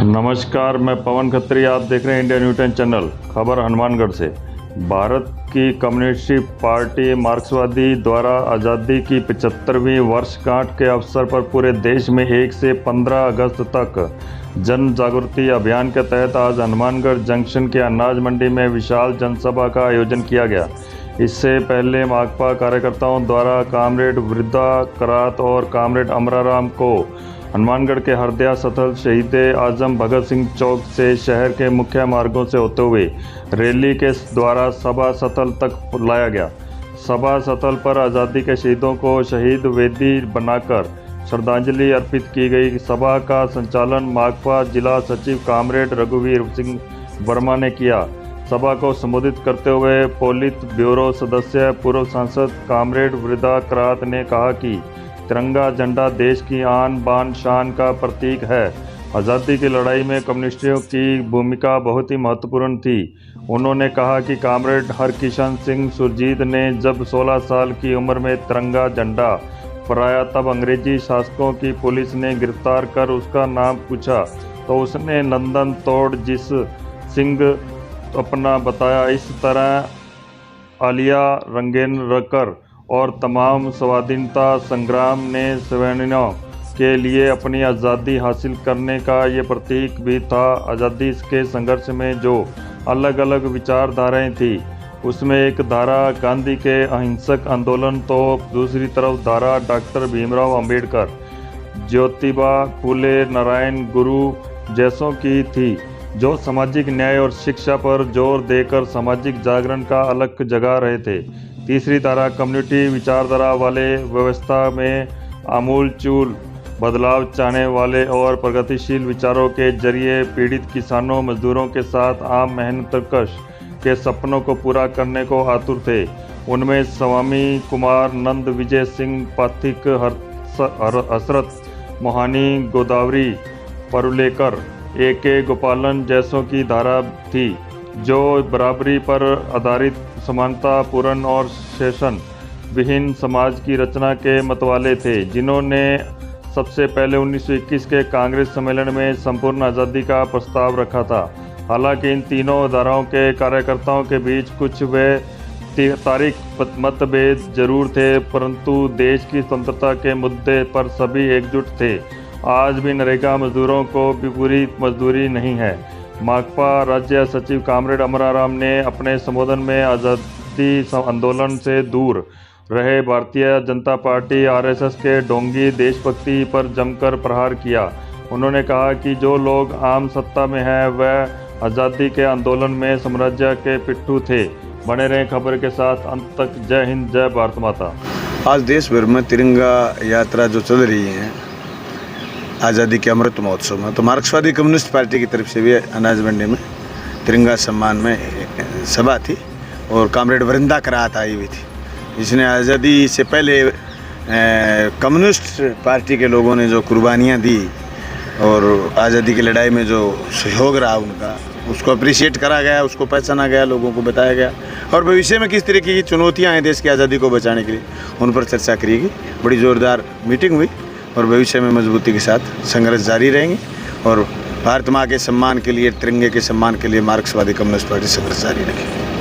नमस्कार, मैं पवन खत्री। आप देख रहे हैं इंडिया न्यूज 10 चैनल। खबर हनुमानगढ़ से। भारत की कम्युनिस्ट पार्टी मार्क्सवादी द्वारा आज़ादी की 75वीं वर्षगांठ के अवसर पर पूरे देश में 1 से 15 अगस्त तक जन जागृति अभियान के तहत आज हनुमानगढ़ जंक्शन के अनाज मंडी में विशाल जनसभा का आयोजन किया गया। इससे पहले माकपा कार्यकर्ताओं द्वारा कामरेड वृद्धा करात और कामरेड अमराराम को हनुमानगढ़ के हरदिया सथल शहीद आजम भगत सिंह चौक से शहर के मुख्य मार्गों से होते हुए रैली के द्वारा सभा सथल तक लाया गया। सभा सथल पर आज़ादी के शहीदों को शहीद वेदी बनाकर श्रद्धांजलि अर्पित की गई। सभा का संचालन माकपा जिला सचिव कामरेड रघुवीर सिंह वर्मा ने किया। सभा को संबोधित करते हुए पोलित ब्यूरो सदस्य पूर्व सांसद कामरेड वृद्धा करात ने कहा कि तिरंगा झंडा देश की आन बान शान का प्रतीक है। आज़ादी की लड़ाई में कम्युनिस्टों की भूमिका बहुत ही महत्वपूर्ण थी। उन्होंने कहा कि कामरेड हरकिशन सिंह सुरजीत ने जब 16 साल की उम्र में तिरंगा झंडा फहराया तब अंग्रेजी शासकों की पुलिस ने गिरफ्तार कर उसका नाम पूछा तो उसने नंदन तोड़ जिस सिंह अपना बताया। इस तरह आलिया रंगेनकर और तमाम स्वाधीनता संग्राम ने सैनिकों के लिए अपनी आज़ादी हासिल करने का ये प्रतीक भी था। आज़ादी के संघर्ष में जो अलग अलग विचारधाराएं थी उसमें एक धारा गांधी के अहिंसक आंदोलन तो दूसरी तरफ धारा डॉक्टर भीमराव अंबेडकर, ज्योतिबा फूले, नारायण गुरु जैसों की थी, जो सामाजिक न्याय और शिक्षा पर जोर देकर सामाजिक जागरण का अलख जगा रहे थे। तीसरी धारा कम्युनिटी विचारधारा वाले, व्यवस्था में आमूलचूल बदलाव चाहने वाले और प्रगतिशील विचारों के जरिए पीड़ित किसानों मजदूरों के साथ आम मेहनतकश के सपनों को पूरा करने को आतुर थे। उनमें स्वामी कुमार नंद, विजय सिंह पाथिक, हसरत मोहानी, गोदावरी परुलेकर, A.K. गोपालन जैसों की धारा थी, जो बराबरी पर आधारित समानता पूर्ण और शोषण विहीन समाज की रचना के मतवाले थे, जिन्होंने सबसे पहले 1921 के कांग्रेस सम्मेलन में संपूर्ण आज़ादी का प्रस्ताव रखा था। हालांकि इन तीनों धाराओं के कार्यकर्ताओं के बीच कुछ व तारीख मतभेद जरूर थे, परंतु देश की स्वतंत्रता के मुद्दे पर सभी एकजुट थे। आज भी नरेगा मजदूरों को भी पूरी मजदूरी नहीं है। माकपा राज्य सचिव कामरेड अमराराम ने अपने संबोधन में आज़ादी आंदोलन से दूर रहे भारतीय जनता पार्टी आरएसएस के ढोंगी देशभक्ति पर जमकर प्रहार किया। उन्होंने कहा कि जो लोग आम सत्ता में हैं वह आज़ादी के आंदोलन में साम्राज्य के पिट्ठू थे। बने रहें खबर के साथ अंत तक। जय हिंद, जय भारत माता। आज देश भर में तिरंगा यात्रा जो चल रही है आज़ादी के अमृत महोत्सव में, तो मार्क्सवादी कम्युनिस्ट पार्टी की तरफ से भी अनाज मंडी में तिरंगा सम्मान में सभा थी और कामरेड वृंदा करात आई हुई थी, जिसने आज़ादी से पहले कम्युनिस्ट पार्टी के लोगों ने जो कुर्बानियाँ दी और आज़ादी की लड़ाई में जो सहयोग रहा उनका, उसको अप्रिशिएट करा गया, उसको पहचाना गया, लोगों को बताया गया और भविष्य में किस तरीके की चुनौतियाँ हैं देश की आज़ादी को बचाने के लिए उन पर चर्चा करी गई। बड़ी ज़ोरदार मीटिंग हुई और भविष्य में मजबूती के साथ संघर्ष जारी रहेंगे और भारत माँ के सम्मान के लिए, तिरंगे के सम्मान के लिए मार्क्सवादी कम्युनिस्ट पार्टी संघर्ष जारी रखेगी।